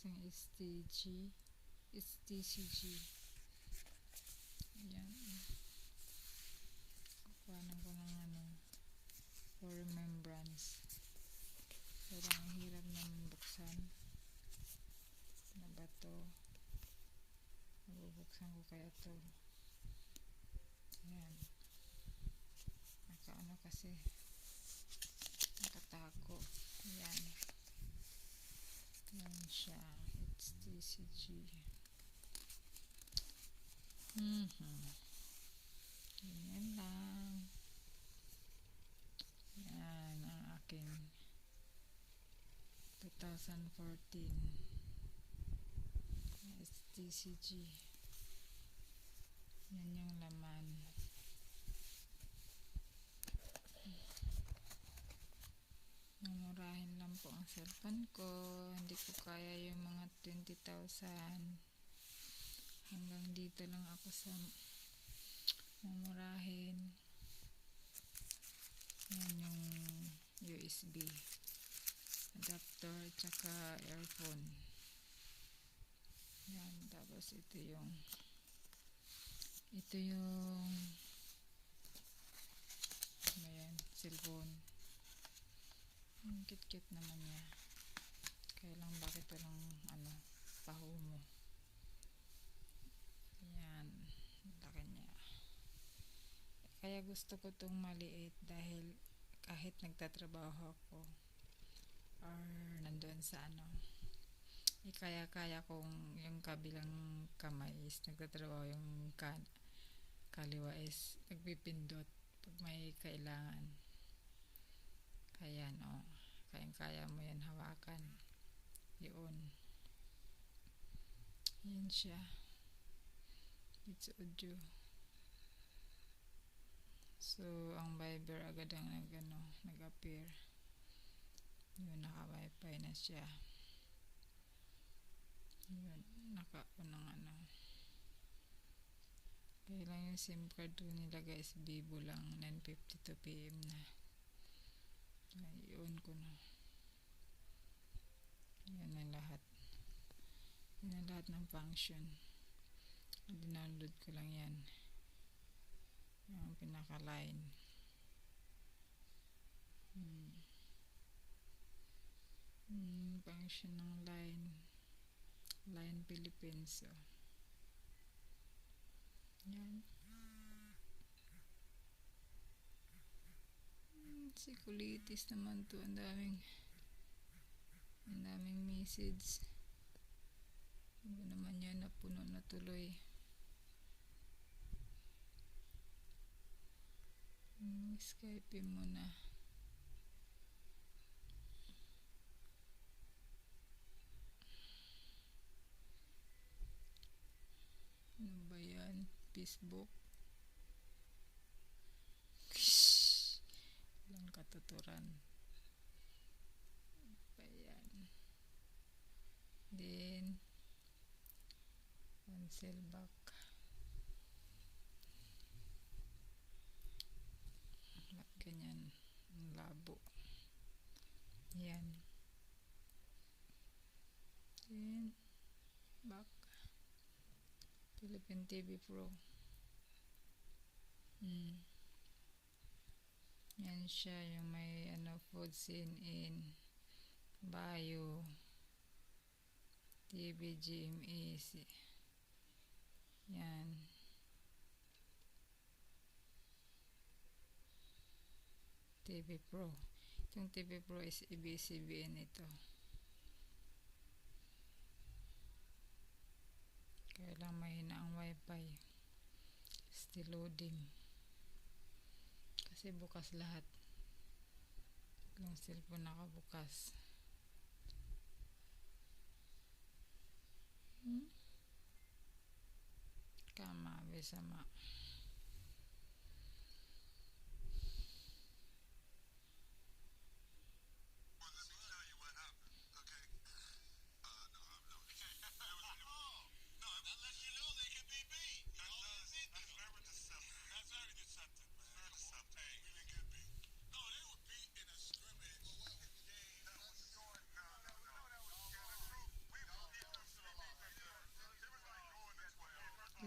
unboxing STCG. Ayan. Kukuhanan ko ng for remembrance. Pero ang hirap ng buksan. Ano ba to? Mabubuksan ko kaya to. Ayan. Nakaano kasi. Nakatako. Ayan. Ayan siya. STCG. Ganyan lang. Yan ang aking 2014 STCG. Yan yung laman. Mumurahin lang po ang cellphone ko. Hindi ko kaya yung mga 20,000. Hanggang dito lang ako sa mumurahin. Yan yung USB adapter tsaka earphone. Yan, tapos ito yung ayan, cellphone. Kit-kit naman niya. Kaya lang bakit walang paho mo. Ayan, laki niya. Kaya gusto ko itong maliit dahil kahit nagtatrabaho ako or nandoon sa kaya kong yung kabilang kamay is nagtatrabaho, yung kaliwa is nagpipindot pag may kailangan. Kaya kaya mo yan hawakan. Yun. Yan siya. It's audio. So, ang Viber agad ang nag-appear. Yun, naka-wifi na siya. Yun, naka-unang Kaya lang yung SIM card ko nila guys, Vivo lang, 9:52 PM na. Yun ko na. Yan ang lahat. Yan ang lahat ng function. Dinownload ko lang yan. Yung pinaka-line. Function ng Line Philippines. Yan. Sikulitis naman to. Ang daming message. Ano naman yan, napuno na tuloy. Skype mo na. Ano ba yan? Facebook. Walang katuturan. Ba yan? Then cancel back. Ba't ganyan? Ang labo. Yan. Then back. Philippine TV Pro. Yan siya, yung may food scene in bio TV GMA. Yan. TV Pro. Yung TV Pro is ABS-CBN ito. Kaya lang mahina ang wifi. Still loading. Kasi bukas lahat. Yung cellphone nakabukas. Kama, besama.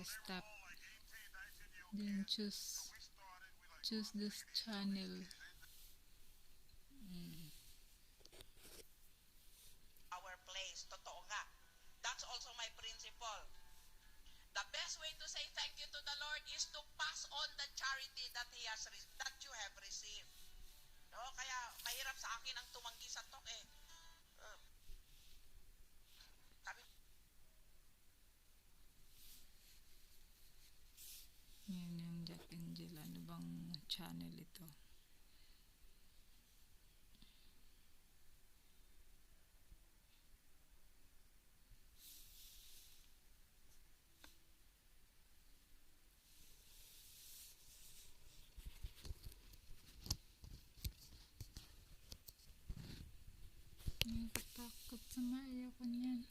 stop. Then choose this channel. Our place. Totoo nga. That's also my principle. The best way to say thank you to the Lord is to pass on the charity that that you have received. No, kaya mahirap sa akin ang tumanggi sa talk eh. Sabi Yan yung Jack Angel. Ano bang channel ito? Nakakatakot sa nga. Ayoko niyan.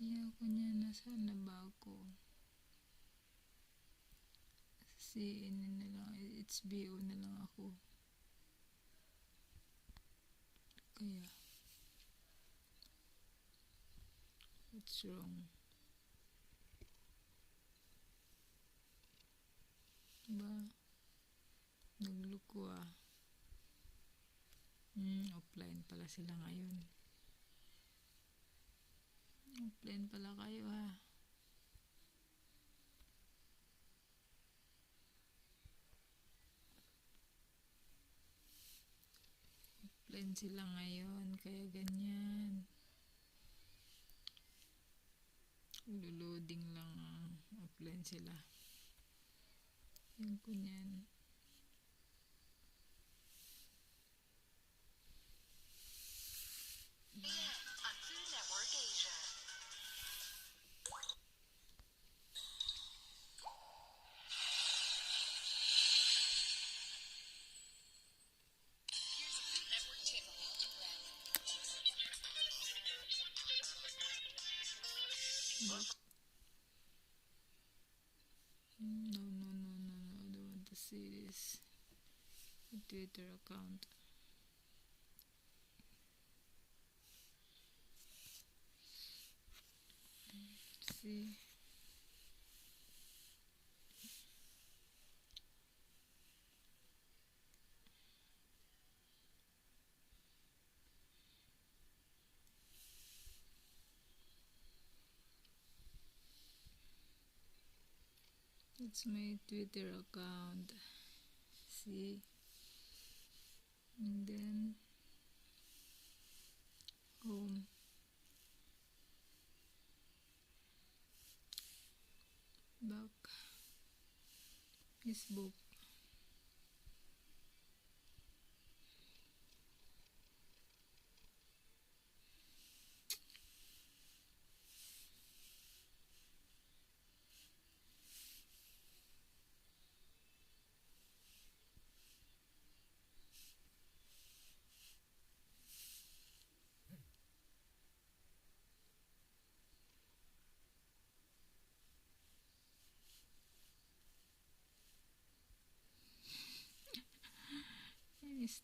Ayoko niyan. Nasaan na ba ako? CNN na lang. HBO na lang ako. Kaya. What's wrong? Ba? Nagloko ah. Offline pala sila ngayon. Offline pala kayo ha. Offline sila ngayon. Kaya ganyan. Luloding lang. Offline sila. Yung kunyan. on Food Network Asia. Here's a Food Network tip about the brand. No. I don't want to see this. A Twitter account. See. It's my Twitter account. See? And then home. Back. Facebook.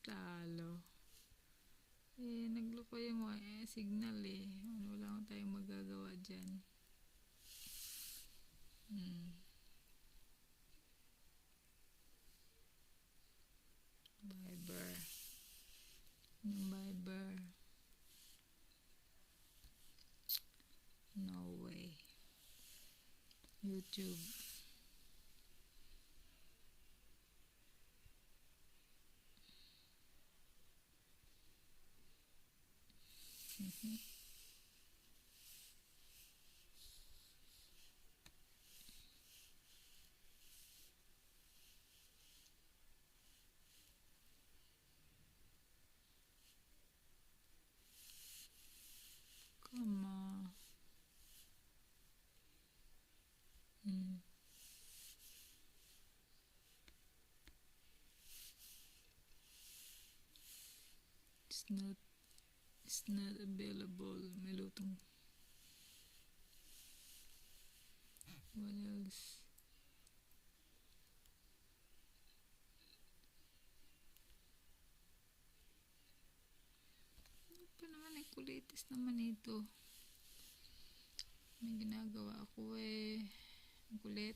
Talo. Nagloko yung signal eh. Wala akong tayong magagawa dyan. Viber. Yung Viber. No way. YouTube. Come on. It's not available. May lutong. What else? Ano pa naman kulitis naman ito. May ginagawa ako eh. Ang kulit.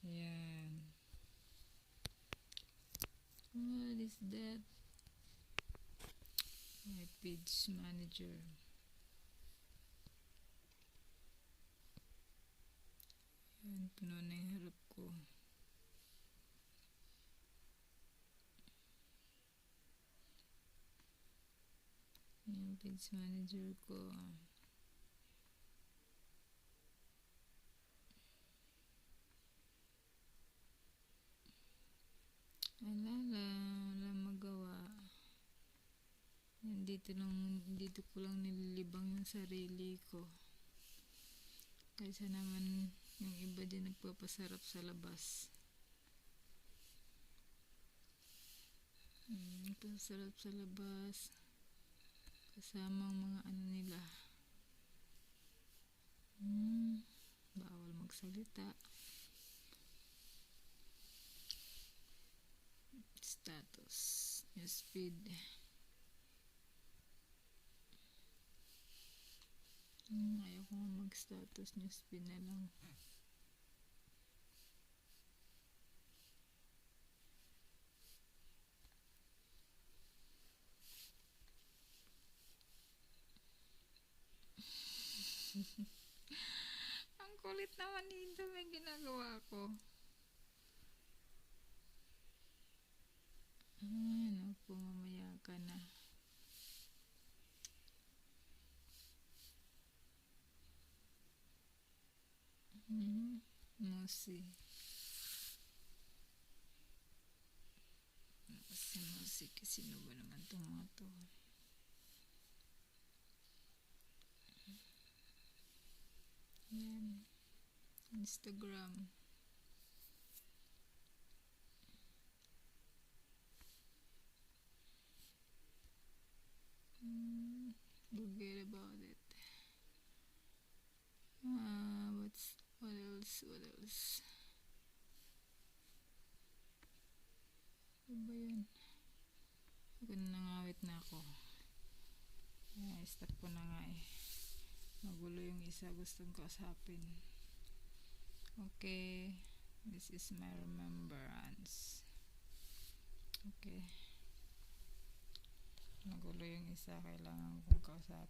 Ayan. What is that? My page manager. Ayan, puno na yung harap ko. Yung page manager ko. Wala magawa. Dito ko lang nililibang yung sarili ko. Kaysa naman yung iba din nagpapasarap sa labas. Nagpapasarap sa labas. Kasama ang mga ano nila. Bawal magsalita. Status. Newsfeed. Ayaw ko mag-status. Newsfeed na lang. Ang kulit naman dito. May ginagawa ko. Naku, mamaya ka na. Musi. Sino ba naman itong mga to? Yan. Instagram. Forget about it. What else? Ano ba yun? Ako nangawit na ako. Stop ko na nga eh. Magulo yung isa gustong kausapin. Okay. This is my remembrance. Okay. Magulo yung isa. Kailangan kong kausapin.